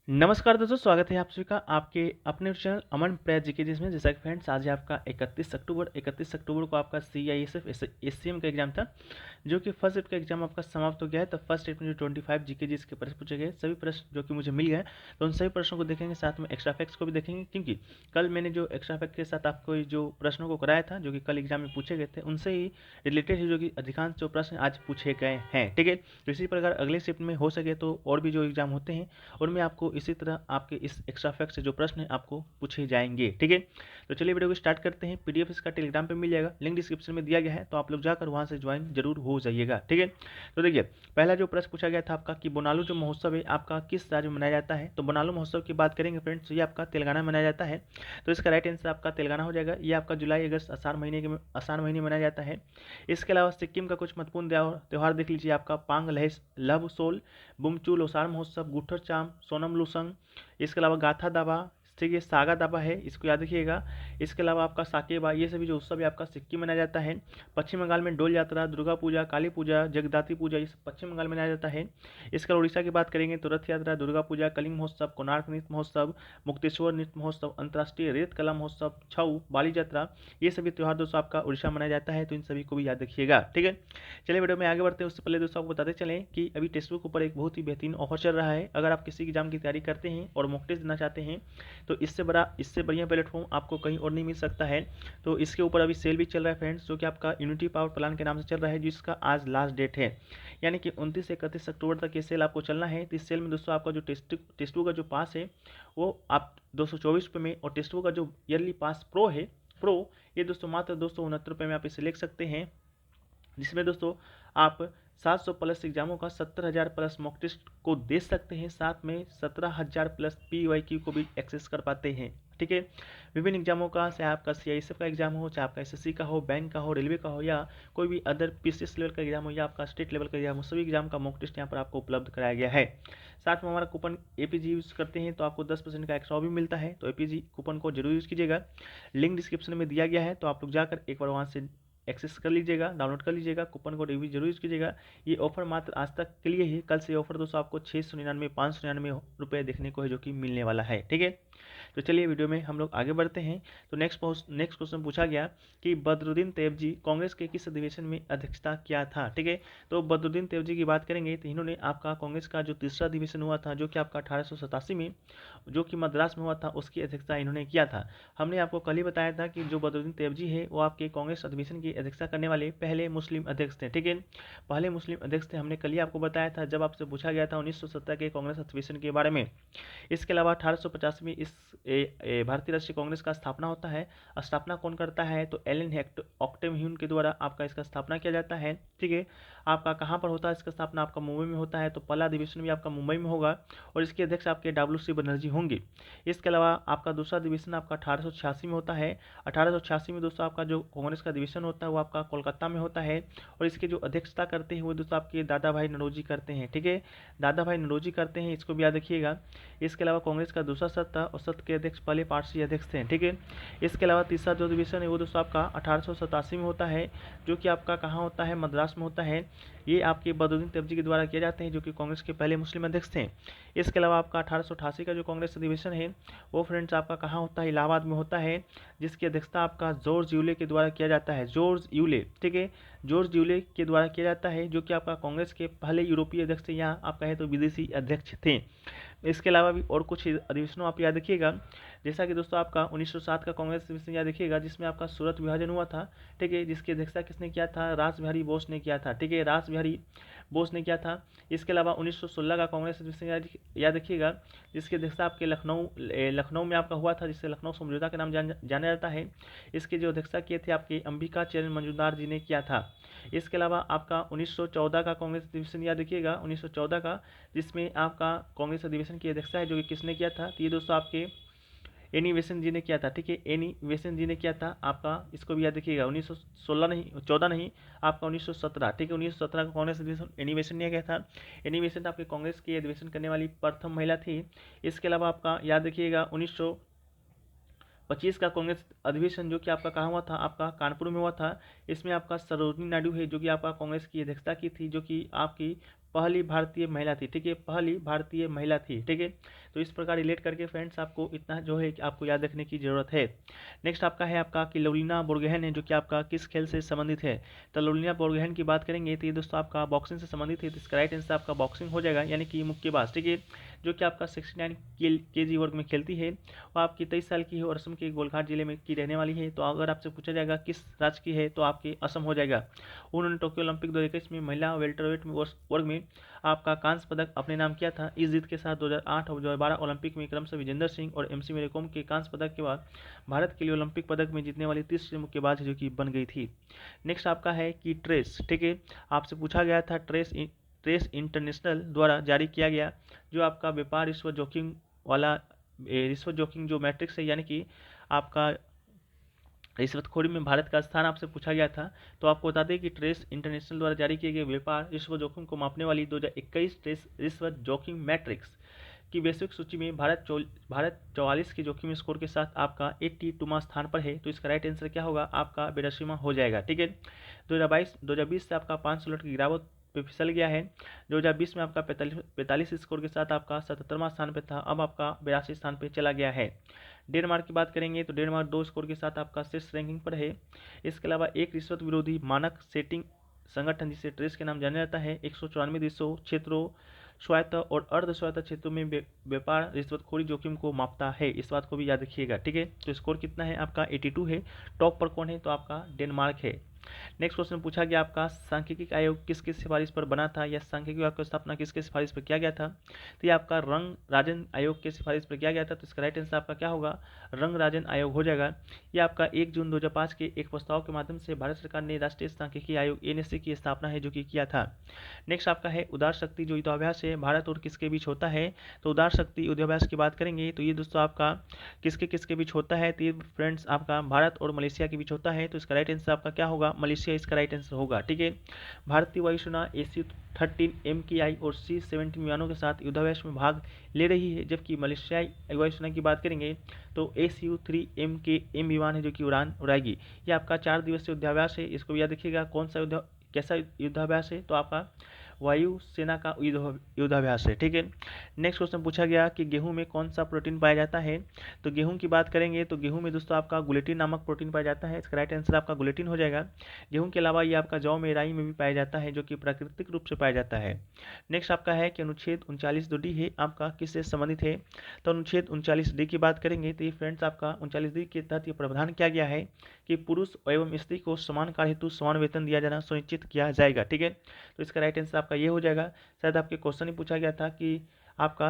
नमस्कार दोस्तों, स्वागत है आप सभी का आपके अपने चैनल अमन प्रयास जीके जिसमें जैसा कि फ्रेंड्स आज है आपका 31 अक्टूबर को आपका CISF SCM का एग्जाम था, जो कि फर्स्ट शिफ्ट का एग्जाम आपका समाप्त हो गया है। तो फर्स्ट शिफ्ट में जो 25 जीके जिसके प्रश्न पूछे गए, सभी प्रश्न जो कि मुझे मिल गए, तो उन सभी प्रश्नों को देखेंगे, साथ में एक्स्ट्रा फैक्ट्स को भी देखेंगे, क्योंकि कल मैंने जो एक्स्ट्रा फैक्ट के साथ आपको जो प्रश्नों को कराया था, जो कि कल एग्जाम में पूछे गए थे, उनसे ही रिलेटेड ही जो कि अधिकांश जो प्रश्न आज पूछे गए हैं। ठीक है, तो इसी प्रकार अगले शिफ्ट में हो सके तो और भी जो एग्जाम होते हैं उनमें आपको इसी तरह आपके इस एक्स्ट्रा फैक्ट से जो प्रश्न है आपको पूछे जाएंगे। ठीक है, तो चलिए वीडियो को स्टार्ट करते हैं। पीडीएफ इसका टेलीग्राम पे मिल जाएगा, लिंक डिस्क्रिप्शन में दिया गया है, तो आप लोग जाकर वहां से ज्वाइन जरूर हो जाइएगा। ठीक है, तो देखिए पहला जो प्रश्न पूछा गया था आपका कि बोनालू जो महोत्सव है आपका किस राज्य में मनाया जाता है। तो बोनालू महोत्सव की बात करेंगे फ्रेंड्स, ये आपका तेलंगाना में मनाया जाता है। तो इसका राइट आंसर आपका तेलंगाना हो जाएगा। ये आपका जुलाई अगस्त आसार महीने मनाया जाता है। इसके अलावा सिक्किम का कुछ महत्वपूर्ण त्यौहार देख लीजिए, आपका पांग लव सोल, बुमचू लोसार महोत्सव, गुठर चाम, सोनम लुसंग। इसके अलावा गाथा दाबा, ठीक है, सागा दाबा है, इसको याद रखिएगा। इसके अलावा आपका साकेबा, ये सभी जो उत्सव है आपका सिक्किम में मनाया जाता है। पश्चिम बंगाल में डोल यात्रा, दुर्गा पूजा, काली पूजा, जगदाती पूजा, ये सब पश्चिम बंगाल में मनाया जाता है। इसके अलावा उड़ीसा की बात करेंगे तो रथ यात्रा, दुर्गा पूजा, कलिंग महोत्सव, कोणार्क नृत्य महोत्सव, मुक्तेश्वर नृत्य महोत्सव, अंतर्राष्ट्रीय रेत कला महोत्सव, छऊ, बाली यात्रा, ये सभी त्यौहार दोस्तों आपका उड़ीसा में मनाया जाता है। तो इन सभी को भी याद रखिएगा। ठीक है, चलिए वीडियो में आगे बढ़ते हैं। उससे पहले दोस्तों आपको बताते चलें कि अभी टेक्स्ट बुक ऊपर एक बहुत ही बेहतरीन ऑफर चल रहा है। अगर आप किसी एग्जाम की तैयारी करते हैं और मॉक टेस्ट देना चाहते हैं तो इससे बढ़िया प्लेटफॉर्म आपको कहीं और नहीं मिल सकता है। तो इसके ऊपर अभी सेल भी चल रहा है फ्रेंड्स, जो कि आपका यूनिटी पावर प्लान के नाम से चल रहा है, जिसका आज लास्ट डेट है, यानी कि 29 से 31 अक्टूबर तक ये सेल आपको चलना है। तो इस सेल में दोस्तों आपका जो टेस्ट बुक का जो पास है वो आप 224 रुपये में, और टेस्ट बुक का जो ईयरली पास प्रो ये दोस्तों मात्र 269 रुपये में आप इसे ले सकते हैं, जिसमें दोस्तों आप 700 प्लस एग्जामों का 70,000 प्लस मॉक टेस्ट को दे सकते हैं, साथ में 17,000 प्लस PYQ को भी एक्सेस कर पाते हैं। ठीक है, विभिन्न एग्जामों का, चाहे आपका CISF का एग्जाम हो, चाहे आपका SSC का हो, बैंक का हो, रेलवे का हो, या कोई भी अदर PCS लेवल का एग्जाम हो, या आपका स्टेट लेवल का एग्जाम हो, सभी एग्जाम का मॉक टेस्ट यहाँ पर आपको उपलब्ध कराया गया है। साथ में हमारा कूपन APG यूज़ करते हैं तो आपको 10% का एक्स्ट्रा भी मिलता है। तो APG कूपन को जरूर यूज़ कीजिएगा, लिंक डिस्क्रिप्शन में दिया गया है, तो आप लोग जाकर एक बार वहाँ से एक्सेस कर लीजिएगा, डाउनलोड कर लीजिएगा, कूपन कोड भी जरूर यूज कीजिएगा। ये ऑफर मात्र आज तक के लिए ही, कल से ऑफर दोस्तों आपको 699 599 देखने को है, जो कि मिलने वाला है। ठीक है, तो चलिए वीडियो में हम लोग आगे बढ़ते हैं। तो नेक्स्ट क्वेश्चन पूछा गया कि बदरुद्दीन तैयब कांग्रेस के किस अधिवेशन में अध्यक्षता किया था। ठीक है, तो बदरुद्दीन तैयब की बात करेंगे तो इन्होंने आपका कांग्रेस का जो तीसरा अधिवेशन हुआ था, जो कि आपका 1887 में, जो कि मद्रास में हुआ था, उसकी अध्यक्षता इन्होंने किया था। हमने आपको कल ही बताया था कि जो बदरुद्दीन तैयब है वो आपके कांग्रेस अधिवेशन की अध्यक्षता करने वाले पहले मुस्लिम अध्यक्ष थे। ठीक है, पहले मुस्लिम अध्यक्ष थे, हमने कल ही आपको बताया था जब आपसे पूछा गया था 1970 के कांग्रेस अधिवेशन के बारे में। इसके अलावा 1850 में इस भारतीय राष्ट्रीय कांग्रेस का स्थापना होता है। स्थापना कौन करता है, तो एलन ऑक्टेव के द्वारा आपका इसका स्थापना किया जाता है। ठीक है, आपका कहाँ पर होता है इसका स्थापना, आपका मुंबई में होता है। तो पहला अधिवेशन भी आपका मुंबई में होगा, और इसके अध्यक्ष आपके WC बनर्जी होंगे। इसके अलावा आपका दूसरा अधिवेशन आपका 1886 में होता है। 1886 में दोस्तों आपका जो कांग्रेस का अधिवेशन होता है वो आपका कोलकाता में होता है, और इसकी जो अध्यक्षता करते हैं वो दोस्तों आपके दादा भाई नौरोजी करते हैं। ठीक है, दादा भाई नौरोजी करते हैं, इसको भी याद रखिएगा। इसके अलावा कांग्रेस का दूसरा सत्र था, और सत्र के अध्यक्ष पहले पारसी अध्यक्ष थे। ठीक है, इसके अलावा तीसरा जो अधिवेशन है वो दोस्तों आपका 1887 में होता है, जो कि आपका कहाँ होता है, मद्रास में होता है। ये आपके बदरुद्दीन तैयब के द्वारा किए जाते हैं, जो कि कांग्रेस के पहले मुस्लिम अध्यक्ष थे। इसके अलावा आपका 1888 का जो कांग्रेस अधिवेशन है वो फ्रेंड्स आपका कहाँ होता है, इलाहाबाद में होता है, जिसकी अध्यक्षता आपका जॉर्ज यूले के द्वारा किया जाता है। जॉर्ज यूले, ठीक है, जॉर्ज यूले के द्वारा किया जाता है, जो कि आपका कांग्रेस के पहले यूरोपीय अध्यक्ष थे, यहाँ आप कहें तो विदेशी अध्यक्ष थे। इसके अलावा भी और कुछ अधिवेशनों आप याद रखिएगा, जैसा कि दोस्तों आपका 1907 का कांग्रेस अधिवेशन याद रखिएगा, जिसमें आपका सूरत विभाजन हुआ था। ठीक है, जिसकी अध्यक्षता किसने किया था, रास बिहारी बोस ने किया था। ठीक है, रास बिहारी बोस ने किया था। इसके अलावा 1916 का कांग्रेस अधिवेशन याद रखिएगा, जिसकी अध्यक्षता आपके लखनऊ में आपका हुआ था, जिससे लखनऊ समझौता के नाम जाना जाता है। इसकी जो अध्यक्षता किए थे आपके अंबिका चरण मंजूरदार जी ने किया था। इसके अलावा आपका 1914 का कांग्रेस अधिवेशन याद रखिएगा, 1914 का, जिसमें आपका कांग्रेस अधिवेशन की अध्यक्षता है, जो कि किसने किया था, तो ये दोस्तों आपके एनी बेसेंट जी ने किया था। ठीक है, एनी बेसेंट जी ने किया था आपका, इसको भी याद रखिएगा। 1916 नहीं, 14 नहीं, आपका 1917। ठीक है, 1917 का कांग्रेस अधिवेशन एनी बेसेंट ने किया था। एनी बेसेंट आपके कांग्रेस की अधिवेशन करने वाली प्रथम महिला थी। इसके अलावा आपका याद रखिएगा 1925 का कांग्रेस अधिवेशन, जो कि आपका कहाँ हुआ था, आपका कानपुर में हुआ था। इसमें आपका सरोजिनी नायडू है, जो कि आपका कांग्रेस की अध्यक्षता की थी, जो कि आपकी पहली भारतीय महिला थी, ठीक है, पहली भारतीय महिला थी, ठीक है। तो इस प्रकार रिलेट करके फ्रेंड्स आपको इतना जो है कि आपको याद रखने की जरूरत है। नेक्स्ट आपका है आपका कि लोलिना बोर्गोहेन है जो कि आपका किस खेल से संबंधित है। तो लोलिना बोर्गोहेन की बात करेंगे तो ये दोस्तों आपका बॉक्सिंग से संबंधित है, तो इसका राइट आंसर आपका बॉक्सिंग हो जाएगा, यानी कि मुक्केबाज, ठीक है, जो कि आपका 69 केजी वर्ग में खेलती है। वो आपकी 23 साल की है और असम के गोलघाट जिले में की रहने वाली है। तो अगर आपसे पूछा जाएगा किस राज्य की है तो आपके असम हो जाएगा। उन्होंने टोक्यो ओलंपिक 2021 में महिला वेल्टरवेट वर्ग में आपका कांस्य पदक अपने नाम किया था। इस जीत के साथ 2008 और 2012 ओलंपिक में क्रमशः विजेंदर सिंह और एमसी मेरी कॉम के कांस्य पदक के बाद भारत के लिए ओलंपिक पदक में जीतने वाली तीसरी मुक्केबाज जो कि बन गई थी। नेक्स्ट आपका है कि ट्रेस, ठीक है, आपसे पूछा गया था ट्रेस इंटरनेशनल द्वारा जारी किया गया जो आपका व्यापार रिश्वत जोखिम वाला रिश्वत जोखिम जो मैट्रिक्स है, यानी कि आपका रिश्वतखोरी में भारत का स्थान आपसे पूछा गया था। तो आपको बता दें कि ट्रेस इंटरनेशनल द्वारा जारी किए गए व्यापार रिश्वत जोखिम को मापने वाली 2021 ट्रेस रिश्वत जोखिम मैट्रिक्स की वैश्विक सूची में भारत 44 के जोखिम स्कोर के साथ आपका 82वां स्थान पर है। तो इसका राइट आंसर क्या होगा, आपका 82वां हो जाएगा, ठीक है। 2020 से आपका 500 की गिरावट पे फिसल गया है। 2020 में आपका 45 स्कोर के साथ आपका 77वां स्थान पे था, अब आपका 82 स्थान पे चला गया है। डेनमार्क की बात करेंगे तो डेनमार्क 2 स्कोर के साथ आपका शीर्ष रैंकिंग पर है। इसके अलावा एक रिश्वत विरोधी मानक सेटिंग संगठन जिसे ट्रेस के नाम जाना जाता है 194 देशों, क्षेत्रों, स्वायत्त और अर्ध स्वायत्त क्षेत्रों में व्यापार रिश्वतखोरी जोखिम को मापता है। इस बात को भी याद रखिएगा, ठीक है। तो स्कोर कितना है आपका 82 है। टॉप पर कौन है तो आपका डेनमार्क है। नेक्स्ट क्वेश्चन पूछा गया आपका सांख्यिकी आयोग किसकी सिफारिश पर बना था या सांख्यिकी आयोग की स्थापना किसके सिफारिश पर किया गया था। तो ये आपका रंग राजन आयोग के सिफारिश पर किया गया था। तो इसका राइट आंसर आपका क्या होगा, रंग राजन आयोग हो जाएगा। ये आपका 1 जून 2005 के एक प्रस्ताव के माध्यम से भारत सरकार ने राष्ट्रीय सांख्यिकी आयोग एनएससी की स्थापना है जो कि किया था। नेक्स्ट आपका है उदार शक्ति जो युद्धाभ्यास है भारत और किसके बीच होता है। तो उदार शक्ति युद्धाभ्यास की बात करेंगे तो ये दोस्तों आपका किसके किसके बीच होता है। तो ये फ्रेंड्स आपका भारत और मलेशिया के बीच होता है। तो इसका राइट आंसर आपका क्या होगा, मलेशिया इसका राइट आंसर होगा, ठीक है। भारतीय वायुसेना AC-13 MKI और C-17 विमानों के साथ युद्धाभ्यास में भाग ले रही है, जबकि मलेशियाई वायुसेना की बात करेंगे तो ACU-3 MKM विमान है जो कि उड़ान उड़ाएगी। ये आपका 4 दिवसीय युद्धाभ्यास है, इसको भी याद रखिएगा। कौन सा कैसा युद्धाभ्यास है तो आपका वायुसेना का युद्धाभ्यास है, ठीक है। नेक्स्ट क्वेश्चन पूछा गया कि गेहूं में कौन सा प्रोटीन पाया जाता है। तो गेहूं की बात करेंगे तो गेहूं में दोस्तों आपका ग्लूटेन नामक प्रोटीन पाया जाता है। इसका राइट आंसर आपका ग्लूटेन हो जाएगा। गेहूं के अलावा ये आपका जौ में राई में भी पाया जाता है जो कि प्राकृतिक रूप से पाया जाता है। नेक्स्ट आपका है कि अनुच्छेद 39D है आपका किससे संबंधित है। तो अनुच्छेद 39D की बात करेंगे तो ये फ्रेंड्स आपका 39D के तहत ये प्रावधान किया गया है कि पुरुष एवं स्त्री को समान कार्य हेतु समान वेतन दिया जाना सुनिश्चित किया जाएगा, ठीक है। तो इसका राइट आंसर आपका ये हो जाएगा। शायद आपके क्वेश्चन ही पूछा गया था कि आपका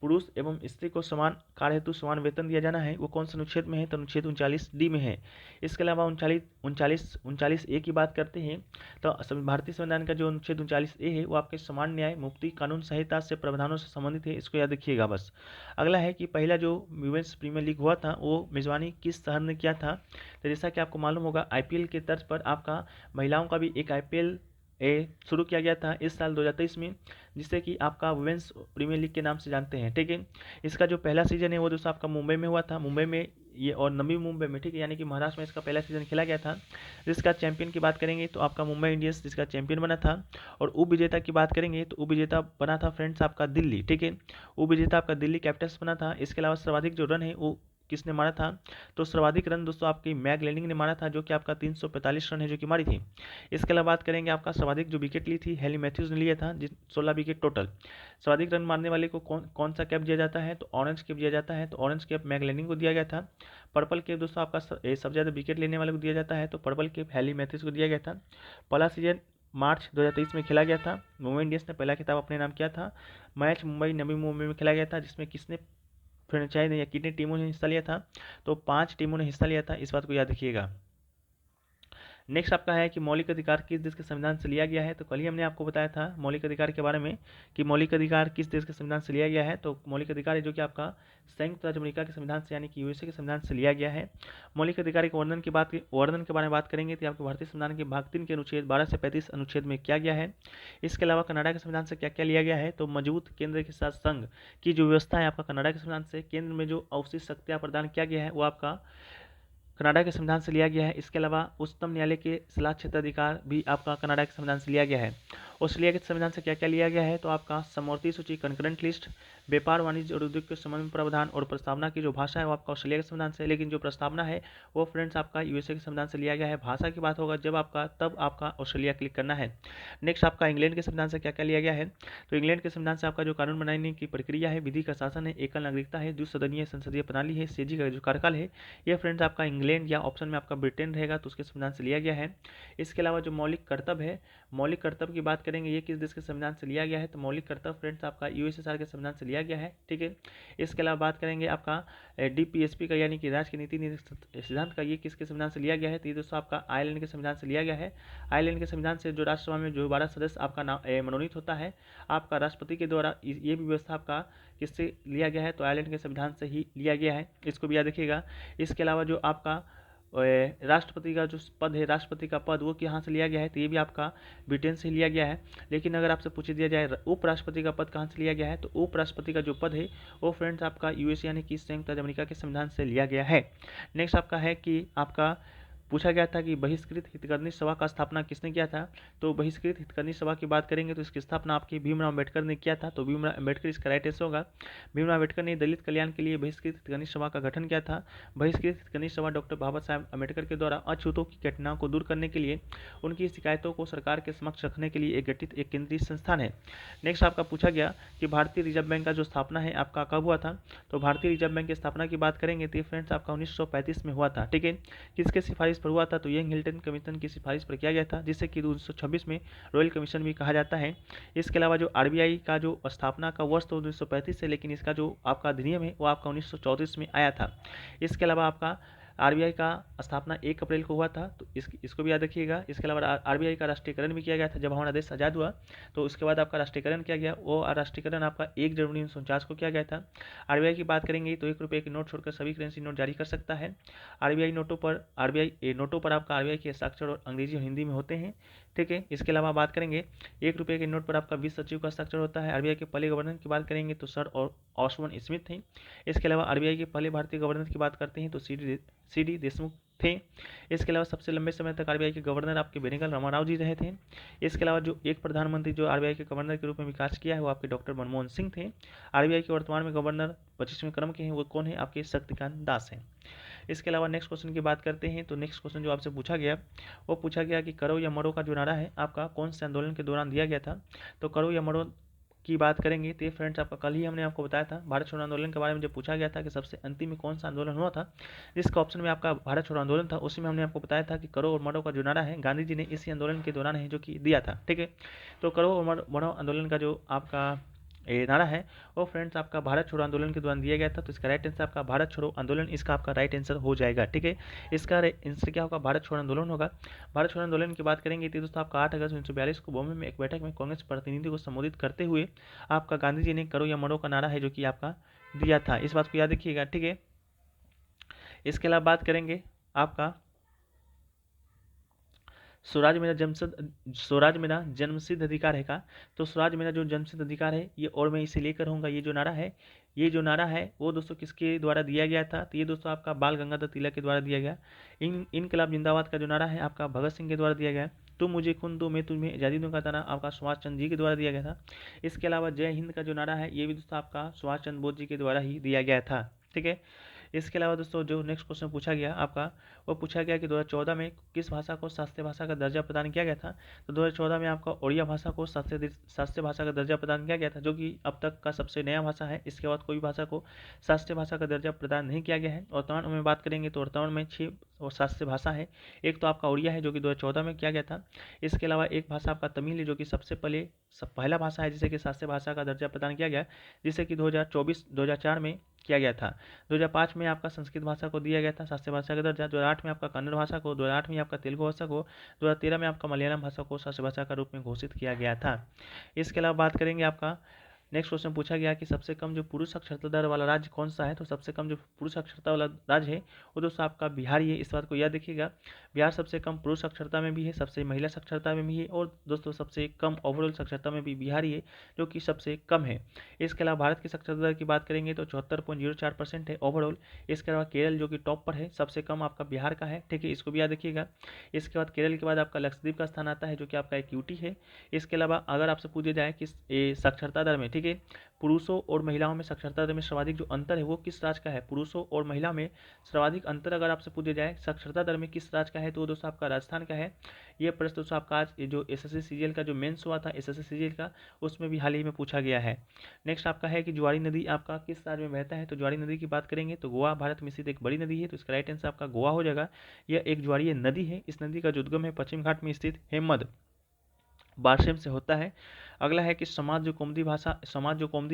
पुरुष एवं स्त्री को समान कार्य हेतु समान वेतन दिया जाना है, वो कौन सा अनुच्छेद में है। तो अनुच्छेद 39D में है। इसके अलावा 39A की बात करते हैं तो भारतीय संविधान का जो अनुच्छेद 39A है वो आपके समान न्याय मुक्ति कानून संहिता से प्रावधानों से संबंधित है, इसको याद रखिएगा बस। अगला है कि पहला जो वुमेन्स प्रीमियर लीग हुआ था वो मेजबानी किस शहर ने किया था। तो जैसा कि आपको मालूम होगा IPL के तर्ज पर आपका महिलाओं का भी एक IPL शुरू किया गया था इस साल 2023 में, जिससे कि आपका वुमेन्स प्रीमियर लीग के नाम से जानते हैं, ठीक है। इसका जो पहला सीजन है वो दोस्तों आपका मुंबई में हुआ था, मुंबई में ये और नवी मुंबई में, ठीक है, यानी कि महाराष्ट्र में इसका पहला सीजन खेला गया था। जिसका चैंपियन की बात करेंगे तो आपका मुंबई इंडियंस जिसका चैंपियन बना था। और उप विजेता की बात करेंगे तो उप विजेता बना था फ्रेंड्स आपका दिल्ली, ठीक है। उप विजेता आपका दिल्ली कैपिटल्स बना था। इसके अलावा सर्वाधिक जो रन है वो किसने मारा था। तो सर्वाधिक रन दोस्तों आपकी मैग लैंडिंग ने मारा था जो कि आपका 345 रन है जो कि मारी थी। इसके अलावा बात करेंगे आपका सर्वाधिक जो विकेट ली थी हेली मैथ्यूज ने लिया था 16 विकेट टोटल। सर्वाधिक रन मारने वाले को कौन सा कैप दिया जाता है तो ऑरेंज कैप दिया जाता है। तो ऑरेंज कैप मैग लैंडिंग को दिया गया था। पर्पल कैप दोस्तों आपका सबसे ज़्यादा विकेट लेने वाले को दिया जाता है, तो पर्पल कैप हेली मैथ्यूज को दिया गया था। पहला सीजन मार्च 2023 में खेला गया था। मुंबई इंडियंस ने पहला खिताब अपने नाम किया था। मैच मुंबई नवी मुंबई में खेला गया था, जिसमें किसने फ्रेंचाइज ने या कितनी टीमों ने हिस्सा लिया था। तो 5 टीमों ने हिस्सा लिया था, इस बात को याद रखिएगा। नेक्स्ट आपका है कि मौलिक अधिकार किस देश के संविधान से लिया गया है। तो कल ही हमने आपको बताया था मौलिक अधिकार के बारे में कि मौलिक अधिकार किस देश के संविधान से लिया गया है। तो मौलिक अधिकार है जो कि आपका संयुक्त राज्य अमेरिका के संविधान से यानी कि USA के संविधान से लिया गया है। मौलिक अधिकार के वर्णन के बारे में बात करेंगे तो आपके भारतीय संविधान के भाग 3 के अनुच्छेद 12 से 35 अनुच्छेद में किया गया है। इसके अलावा कनाडा के संविधान से क्या क्या लिया गया है। तो मजबूत केंद्र के साथ संघ की जो व्यवस्था है आपका कनाडा के संविधान से, केंद्र में जो अवशिष्ट शक्तियाँ प्रदान किया गया है वो आपका कनाडा के संविधान से लिया गया है। इसके अलावा उच्चतम न्यायालय के सलाह क्षेत्र अधिकार भी आपका कनाडा के संविधान से लिया गया है। ऑस्ट्रेलिया के संविधान से क्या क्या लिया गया है, तो आपका समवर्ती सूची, कंकरेंट लिस्ट, व्यापार वाणिज्य और उद्योग के संबंध में प्रावधान और प्रस्तावना की जो भाषा है वो आपका ऑस्ट्रेलिया के संविधान से, लेकिन जो प्रस्तावना है वो फ्रेंड्स आपका यूएसए के संविधान से लिया गया है। भाषा की बात होगा जब आपका, तब आपका ऑस्ट्रेलिया क्लिक करना है। नेक्स्ट आपका इंग्लैंड के संविधान से क्या क्या लिया गया है, तो इंग्लैंड के संविधान से आपका जो कानून बनाने की प्रक्रिया है, विधि का शासन है, एकल नागरिकता है, द्विसदनीय संसदीय प्रणाली है, सेजी का जो कार्यकाल है, ये फ्रेंड्स आपका इंग्लैंड या ऑप्शन में आपका ब्रिटेन रहेगा तो उसके संविधान से लिया गया है। इसके अलावा जो मौलिक कर्तव्य है, मौलिक कर्तव्य की बात करेंगे ये किस देश के संविधान से लिया गया है, तो मौलिक कर्तव्य फ्रेंड्स आपका यूएसएसआर के संविधान से लिया गया है। ठीक है, इसके अलावा बात करेंगे आपका डीपीएसपी का यानी कि राज्य की नीति सिद्धांत का, ये किसके संविधान से लिया गया है, तो ये दोस्तों आपका आयरलैंड के संविधान से लिया गया है। आयरलैंड के संविधान से जो राज्यसभा में जो 12 सदस्य आपका मनोनीत होता है आपका राष्ट्रपति के द्वारा, ये भी व्यवस्था आपका किससे लिया गया है, तो आयरलैंड के संविधान से ही लिया गया है, इसको भी याद रखिएगा। इसके अलावा जो आपका राष्ट्रपति का जो पद है, राष्ट्रपति का पद, वो कहाँ से लिया गया है, तो ये भी आपका ब्रिटेन से लिया गया है। लेकिन अगर आपसे पूछ दिया जाए उपराष्ट्रपति का पद कहाँ से लिया गया है, तो उपराष्ट्रपति का जो पद है वो फ्रेंड्स आपका यूएस यानी कि संयुक्त राज्य अमेरिका के संविधान से लिया गया है। नेक्स्ट आपका है कि आपका पूछा गया था कि बहिष्कृत हितग्राही सभा का स्थापना किसने किया था, तो बहिष्कृत हितग्राही सभा की बात करेंगे तो इसकी स्थापना आपकी भीमराव अम्बेडकर ने किया था, तो भीमराव अम्बेडकर इसका राइट आंसर होगा। भीमराव अम्बेडकर ने दलित कल्याण के लिए बहिष्कृत हितग्राही सभा का गठन किया था। बहिष्कृत हितग्राही सभा डॉक्टर बाबा साहेब अम्बेडकर के द्वारा अछूतों की घटनाओं को दूर करने के लिए, उनकी शिकायतों को सरकार के समक्ष रखने के लिए एक गठित एक केंद्रीय संस्थान है। नेक्स्ट आपका पूछा गया कि भारतीय रिजर्व बैंक का जो स्थापना है आपका कब हुआ था, तो भारतीय रिजर्व बैंक की स्थापना की बात करेंगे तो फ्रेंड्स आपका 1935 में हुआ था। ठीक है, किसके सिफारिश पर हुआ था, तो यंग हिल्टन कमीशन की सिफारिश पर किया गया था, जिसे कि 1926 में रॉयल कमीशन भी कहा जाता है। इसके अलावा जो आरबीआई का जो स्थापना का वर्ष तो 1935 है, लेकिन इसका जो आपका अधिनियम है वो आपका 1934 में आया था। इसके अलावा आपका आरबीआई का स्थापना 1 अप्रैल को हुआ था, तो इसको भी याद रखिएगा। इसके अलावा आरबीआई का राष्ट्रीयकरण भी किया गया था जब हमारा देश आज़ाद हुआ, तो उसके बाद आपका राष्ट्रीयकरण किया गया, वो राष्ट्रीयकरण आपका 1 जनवरी 1949 को किया गया था। आरबीआई की बात करेंगे तो 1 रुपये के नोट छोड़कर सभी करेंसी नोट जारी कर सकता है। आरबीआई नोटों पर आपका आरबीआई के हस्ताक्षर और अंग्रेजी और हिंदी में होते हैं। ठीक है, इसके अलावा बात करेंगे 1 रुपये के नोट पर आपका वित्त सचिव का हस्ताक्षर होता है। आरबीआई के पहले गवर्नर की बात करेंगे तो सर और ऑस्वन स्मिथ थे। इसके अलावा आरबीआई के पहले भारतीय गवर्नर की बात करते हैं तो सी डी देशमुख थे। इसके अलावा सबसे लंबे समय तक आरबीआई के गवर्नर आपके बेनीगल रामाराव जी रहे थे। इसके अलावा जो एक प्रधानमंत्री जो आरबीआई के गवर्नर के रूप में विकास किया है वो आपके डॉक्टर मनमोहन सिंह थे। आरबीआई के वर्तमान में गवर्नर 25वें क्रम के हैं, वो कौन है, आपके शक्तिकांत दास हैं। इसके अलावा नेक्स्ट क्वेश्चन की बात करते हैं तो नेक्स्ट क्वेश्चन जो आपसे पूछा गया वो पूछा गया कि करो या मरो का जो नारा है आपका कौन से आंदोलन के दौरान दिया गया था, तो करो या मरो की बात करेंगे तो ये फ्रेंड्स आपका कल ही हमने आपको बताया था, भारत छोड़ो आंदोलन के बारे में जब पूछा गया था कि सबसे अंतिम में कौन सा आंदोलन हुआ था, जिसका ऑप्शन में आपका भारत छोड़ो आंदोलन था, उसी में हमने आपको बताया था कि करो और मरो का जो नारा है गांधी जी ने इसी आंदोलन के दौरान है जो कि दिया था। ठीक है, तो करो और मरो आंदोलन का जो आपका नारा है वो फ्रेंड्स आपका भारत छोड़ो आंदोलन के दौरान दिया गया था, तो इसका राइट आंसर आपका भारत छोड़ो आंदोलन, इसका आपका राइट आंसर हो जाएगा। ठीक है, इसका आंसर क्या होगा, भारत छोड़ो आंदोलन होगा। भारत छोड़ो आंदोलन की बात करेंगे तो दोस्तों आपका 8 अगस्त 1942 को बॉम्बे में एक बैठक में कांग्रेस प्रतिनिधि को संबोधित करते हुए आपका गांधी जी ने करो या मरो का नारा है जो कि आपका दिया था, इस बात को याद रखिएगा। ठीक है, इसके अलावा बात करेंगे आपका स्वराज मेरा जन्मसिद्ध अधिकार है का, तो स्वराज मेरा जो जन्मसिद्ध अधिकार है ये और मैं इसे लेकर रहूँगा, ये जो नारा है वो दोस्तों किसके द्वारा दिया गया था, तो ये दोस्तों आपका बाल गंगाधर तिलक के द्वारा दिया गया। इनकलाब जिंदाबाद का जो नारा है आपका भगत सिंह के द्वारा दिया गया। तुम मुझे खून दो मैं तुम्हें आज़ादी दूंगा का नारा आपका सुभाष चंद्र जी के द्वारा दिया गया था। इसके अलावा जय हिंद का जो नारा है ये भी दोस्तों आपका सुभाष चंद्र बोस जी के द्वारा ही दिया गया था। ठीक है, इसके अलावा दोस्तों जो नेक्स्ट क्वेश्चन पूछा गया आपका वो पूछा गया कि 2014 में किस भाषा को शास्त्रीय भाषा का दर्जा प्रदान किया गया था, तो 2014 में आपका ओडिया भाषा को शास्त्रीय भाषा का दर्जा प्रदान किया गया था, जो कि अब तक का सबसे नया भाषा है। इसके बाद कोई भाषा को शास्त्रीय भाषा का दर्जा प्रदान नहीं किया गया है। वर्तमान में बात करेंगे तो वर्तमान में 6 और शास्त्रीय भाषा है। एक तो आपका ओडिया है जो कि 2014 में किया गया था। इसके अलावा एक भाषा आपका तमिल है जो कि सबसे पहला भाषा है जिसे कि शास्त्रीय भाषा का दर्जा प्रदान किया गया, जिसे कि 2004 में किया गया था। 2005 में आपका संस्कृत भाषा को दिया गया था शास्त्रीय भाषा का दर्जा, 2008 में आपका कन्नड़ भाषा को, 2008 में आपका तेलुगु भाषा को, 2013 में आपका मलयालम भाषा को शास्त्रीय भाषा का रूप में घोषित किया गया था। इसके अलावा बात करेंगे आपका नेक्स्ट क्वेश्चन पूछा गया कि सबसे कम जो पुरुष साक्षरता दर वाला राज्य कौन सा है, तो सबसे कम जो पुरुष साक्षरता वाला राज्य है वो दोस्तों आपका बिहार ही है। इस बात को याद रखिएगा, बिहार सबसे कम पुरुष साक्षरता में भी है, सबसे महिला साक्षरता में भी है, और दोस्तों सबसे कम ओवरऑल साक्षरता में भी बिहार ही है, जो कि सबसे कम है। इसके अलावा भारत की साक्षरता दर की बात करेंगे तो 74.04% है ओवरऑल। इसके अलावा केरल जो कि टॉप पर है, सबसे कम आपका बिहार का है, ठीक है, इसको भी याद रखिएगा। इसके बाद केरल के बाद आपका लक्षद्वीप का स्थान आता है, जो कि आपका एक यूटी है। इसके अलावा अगर आपसे पूछा जाए कि साक्षरता दर में, ठीक है, पुरुषों और महिलाओं में साक्षरता दर में सर्वाधिक जो अंतर है वो किस राज्य का है, पुरुषों और महिला में सर्वाधिक अंतर अगर आपसे पूछा जाए साक्षरता दर में किस राज्य का है, तो वो दोस्तों आपका राजस्थान का है। ये प्रश्न दोस्तों आपका आज जो एसएससी सीजीएल का जो मेंस हुआ था एसएससी सीजीएल का, उसमें भी हाल ही में पूछा गया है। नेक्स्ट आपका है कि ज्वारी नदी आपका किस राज्य में बहता है, तो ज्वारी नदी की बात करेंगे तो गोवा भारत में स्थित एक बड़ी नदी है, तो इसका राइट आंसर आपका गोवा हो जाएगा। यह एक ज्वारीय नदी है। इस नदी का जो उद्गम है पश्चिम घाट में स्थित हेमद बारसेम से होता है। अगला है कि समाज जो कौमुदी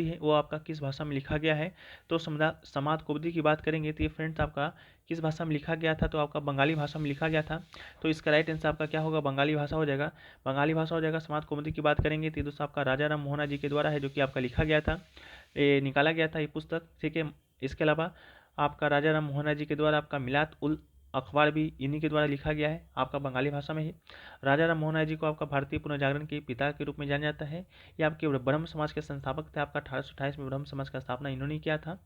है वो आपका किस भाषा में लिखा गया है, तो समाज कौमुदी की बात करेंगे तो ये फ्रेंड्स आपका किस भाषा में लिखा गया था, तो आपका बंगाली भाषा में लिखा गया था। तो इसका राइट आंसर आपका क्या होगा, बंगाली भाषा हो जाएगा, बंगाली भाषा हो जाएगा। समाज कौमुदी की बात करेंगे तो दोस्तों आपका राजा राम मोहना जी के द्वारा है, जो कि आपका लिखा गया था, ये निकाला गया था ये पुस्तक, ठीक है। इसके अलावा आपका राजा राम मोहना जी के द्वारा आपका मिलात उल अखबार भी इन्हीं के द्वारा लिखा गया है, आपका बंगाली भाषा में ही। राजा राम मोहन राय जी को आपका भारतीय पुनर्जागरण के पिता के रूप में जाना जाता है। ये आपके ब्रह्म समाज के संस्थापक थे, आपका 1828 में ब्रह्म समाज का स्थापना इन्होंने किया था।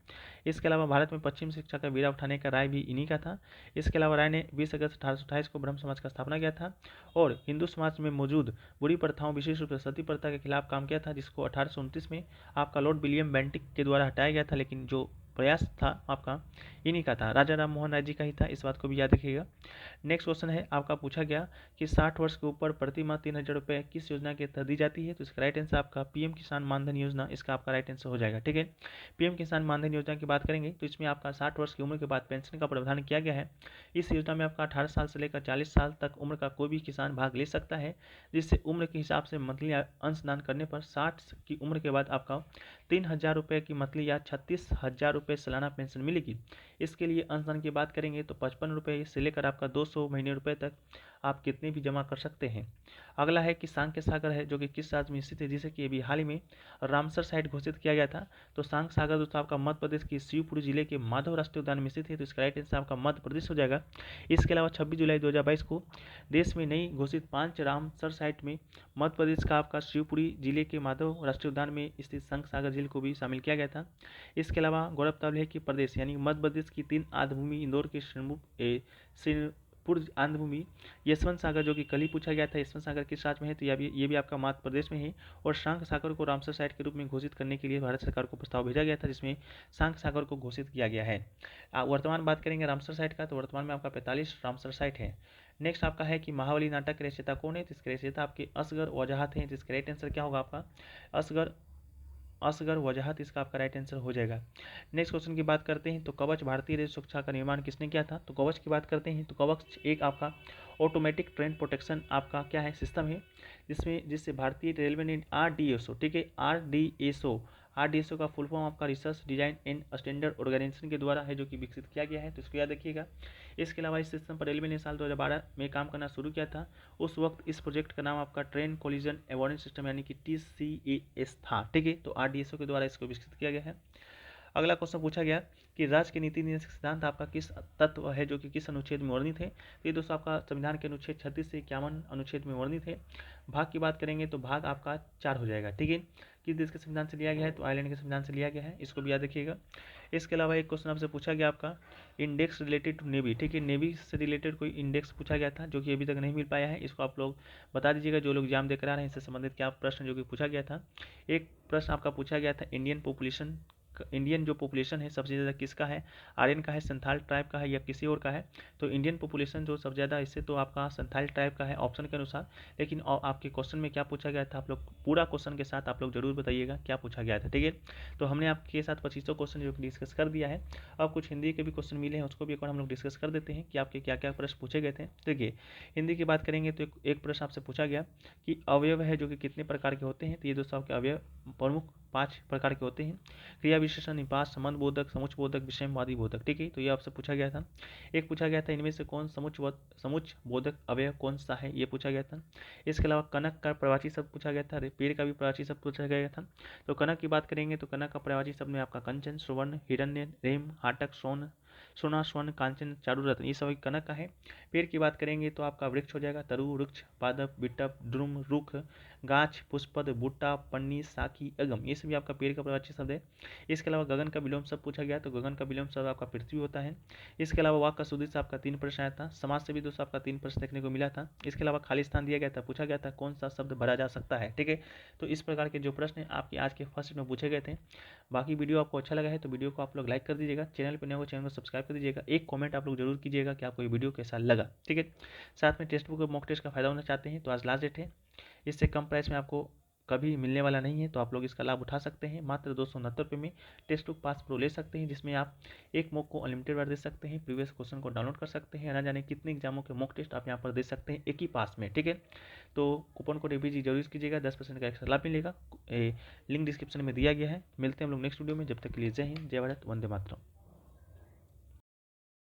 इसके अलावा भारत में पश्चिम शिक्षा का बीड़ा उठाने का राय भी इन्हीं का था। इसके अलावा राय ने 20 अगस्त 1828 को ब्रह्म समाज का स्थापना किया था और हिंदू समाज में मौजूद बुरी प्रथाओं विशेष रूप से सती प्रथा के खिलाफ काम किया था, जिसको 1829 में आपका लॉर्ड विलियम बेंटिक के द्वारा हटाया गया था, लेकिन जो प्रयास था आपका इन्हीं का था, राजा राम मोहन राय जी का ही था, इस बात को भी याद रखिएगा। नेक्स्ट क्वेश्चन है आपका पूछा गया कि 60 वर्ष के ऊपर प्रति माह 3,000 रुपये किस योजना के तहत दी जाती है, तो इसका राइट आंसर आपका पीएम किसान मानधन योजना, इसका आपका राइट आंसर हो जाएगा, ठीक है। पीएम किसान मानधन योजना की बात करेंगे तो इसमें आपका 60 वर्ष की उम्र के बाद पेंशन का प्रावधान किया गया है। इस योजना में आपका 18 साल से लेकर 40 साल तक उम्र का कोई भी किसान भाग ले सकता है, जिससे उम्र के हिसाब से मंथली अंशदान करने पर 60 की उम्र के बाद आपका 3,000 रुपये की मंथली या 36,000 रुपये सालाना पेंशन मिलेगी। इसके लिए अंशदान की बात करेंगे तो 55 रुपये से लेकर आपका 200 महीने रुपये तक आप कितने भी जमा कर सकते हैं। अगला है कि सांख्य सागर है, जो कि किस राज्य में स्थित है, जिसे कि अभी हाल ही में रामसर साइट घोषित किया गया था। तो सांख्य सागर दोस्तों आपका मध्य प्रदेश के शिवपुरी जिले के माधव राष्ट्रीय उद्यान में स्थित है, तो इसका राइट आंसर आपका मध्य प्रदेश हो जाएगा। इसके अलावा 26 जुलाई 2022 को देश में नई घोषित 5 रामसर साइट में मध्य प्रदेश का आपका शिवपुरी जिले के माधव राष्ट्रीय उद्यान में स्थित सांख्य सागर झील को भी शामिल किया गया था। इसके अलावा गौरतलब है कि प्रदेश यानी मध्य प्रदेश की 3 आर्द्रभूमि इंदौर के श्रीपुर आंध्रभूमि, यशवंत सागर जो कि कल ही पूछा गया था, यशवंत सागर किस राज्य में है, तो ये भी आपका मध्य प्रदेश में है। और शंख सागर को रामसर साइट के रूप में घोषित करने के लिए भारत सरकार को प्रस्ताव भेजा गया था, जिसमें शंख सागर को घोषित किया गया है। वर्तमान बात करेंगे रामसर साइट का, तो वर्तमान में आपका 45 रामसर साइट है। नेक्स्ट आपका है कि महाबली नाटक के रचयिता कौन है, तो इसके रचयिता आपके असगर वजाहत हैं, जिसका राइट आंसर क्या होगा आपका असगर वजाहत, इसका आपका राइट आंसर हो जाएगा। नेक्स्ट क्वेश्चन की बात करते हैं तो कवच भारतीय रेल सुरक्षा का निर्माण किसने किया था, तो कवच की बात करते हैं तो कवच एक आपका ऑटोमेटिक ट्रेन प्रोटेक्शन आपका क्या है सिस्टम है, जिससे भारतीय रेलवे ने आरडीएसओ, ठीक है, आरडीएसओ का फुल फॉर्म आपका research design and standard organisation के द्वारा है, जो कि विकसित किया गया है, तो इसको याद रखिएगा। इसके अलावा इस सिस्टम पर रेलवे ने साल 2012 में काम करना शुरू किया था। उस वक्त इस प्रोजेक्ट का नाम आपका ट्रेन कोलिजन अवॉइडेंस सिस्टम यानी कि TCAS था, ठीक है। तो आरडीएसओ के द्वारा इसको विकसित किया गया है। अगला क्वेश्चन पूछा गया कि राज्य के नीति निर्देशक सिद्धांत आपका किस तत्व है, जो कि किस अनुच्छेद में वर्णित है, तो ये दोस्तों आपका संविधान के अनुच्छेद 36 से 51 अनुच्छेद में वर्णित है। भाग की बात करेंगे तो भाग आपका 4 हो जाएगा, ठीक है। किस देश के संविधान से लिया गया है, तो आयरलैंड के संविधान से लिया गया है, इसको भी याद रखिएगा। इसके अलावा एक क्वेश्चन आपसे पूछा गया आपका इंडेक्स रिलेटेड टू नेवी, ठीक है, नेवी से रिलेटेड कोई इंडेक्स पूछा गया था, जो कि अभी तक नहीं मिल पाया है, इसको आप लोग बता दीजिएगा जो लोग एग्जाम देकर आ रहे हैं, इससे संबंधित क्या प्रश्न जो कि पूछा गया था। एक प्रश्न आपका पूछा गया था इंडियन जो पॉपुलेशन है सबसे ज़्यादा किसका है, आर्यन का है, संथाल ट्राइब का है या किसी और का है, तो इंडियन पॉपुलेशन जो सबसे ज़्यादा इससे तो आपका संथाल ट्राइब का है ऑप्शन के अनुसार। लेकिन आपके क्वेश्चन में क्या पूछा गया था, आप लोग पूरा क्वेश्चन के साथ आप लोग जरूर बताइएगा क्या पूछा गया था, ठीक है। तो हमने आपके साथ 2500 क्वेश्चन जो डिस्कस कर दिया है। अब कुछ हिंदी के भी क्वेश्चन मिले हैं, उसको भी एक बार हम लोग डिस्कस कर देते हैं कि आपके क्या क्या प्रश्न पूछे गए थे। देखिए हिंदी की बात करेंगे तो एक प्रश्न आपसे पूछा गया कि अवयव है जो कि कितने प्रकार के होते हैं, तो ये दोस्तों आपके अवयव प्रमुख 5 प्रकार के होते हैं, क्रिया विशेषण, निपात, संबंध बोधक, समुच्चय बोधक, विषयवादी बोधक। ठीक है, तो ये आपसे पूछा गया था। एक पूछा गया था इनमें से कौन समुच्चय बोधक अवयव कौन सा है, ये पूछा गया था। इसके अलावा कनक का प्रवाची शब्द पूछा गया था, पेड़ का भी प्रवाची शब्द पूछा गया था। तो कनक की बात करेंगे तो कनक का प्रवाची शब्द में आपका कंचन, सुवर्ण, हिरण्य, रेम, हाटक, सोना, स्वर्ण, कांचन, चारुरत्न, ये सभी कनक का है। पेड़ की बात करेंगे तो आपका वृक्ष हो जाएगा तरु, वृक्ष, पादप, बिटप, द्रुम, रुख, गाछ, पुष्पद, बूटा, पन्नी, साखी, अगम, ये सभी आपका पेड़ का प्रवाची शब्द है। इसके अलावा गगन का विलोम शब्द पूछा गया तो गगन का विलोम शब्द आपका पृथ्वी होता है। इसके अलावा वाक्य शुद्धि से आपका 3 प्रश्न आया था। समाज से भी दोस्तों आपका 3 प्रश्न देखने को मिला था। इसके अलावा खाली स्थान दिया गया था, पूछा गया था कौन सा शब्द भरा जा सकता है। ठीक है, तो इस प्रकार के जो प्रश्न आपके आज के फर्स्ट में पूछे गए थे। बाकी वीडियो आपको अच्छा लगा है तो वीडियो को आप लोग लाइक कर दीजिएगा, चैनल पर नए हो चैनल को सब्सक्राइब कर दीजिएगा, एक कमेंट आप लोग जरूर कीजिएगा कि आपको ये वीडियो कैसा लगा। ठीक है, साथ में टेक्स्ट बुक और मॉक टेस्ट का फायदा होना चाहते हैं तो आज लास्ट डेट है, इससे कम प्राइस में आपको कभी मिलने वाला नहीं है, तो आप लोग इसका लाभ उठा सकते हैं। मात्र 269 रुपये में टेस्ट बुक पास प्रो ले सकते हैं, जिसमें आप एक मॉक को अनलिमिटेड बार दे सकते हैं, प्रीवियस क्वेश्चन को डाउनलोड कर सकते हैं, ना जाने कितने एग्जामों के मॉक टेस्ट आप यहाँ पर दे सकते हैं एक ही पास में। ठीक है, तो कूपन कोड एबीजी जरूर यूज कीजिएगा, 10% का एक्स्ट्रा लाभ मिलेगा। लिंक डिस्क्रिप्शन में दिया गया है। मिलते हैं हम लोग नेक्स्ट वीडियो में, जब तक के लिए जय हिंद, जय भारत, वंदे मातरम।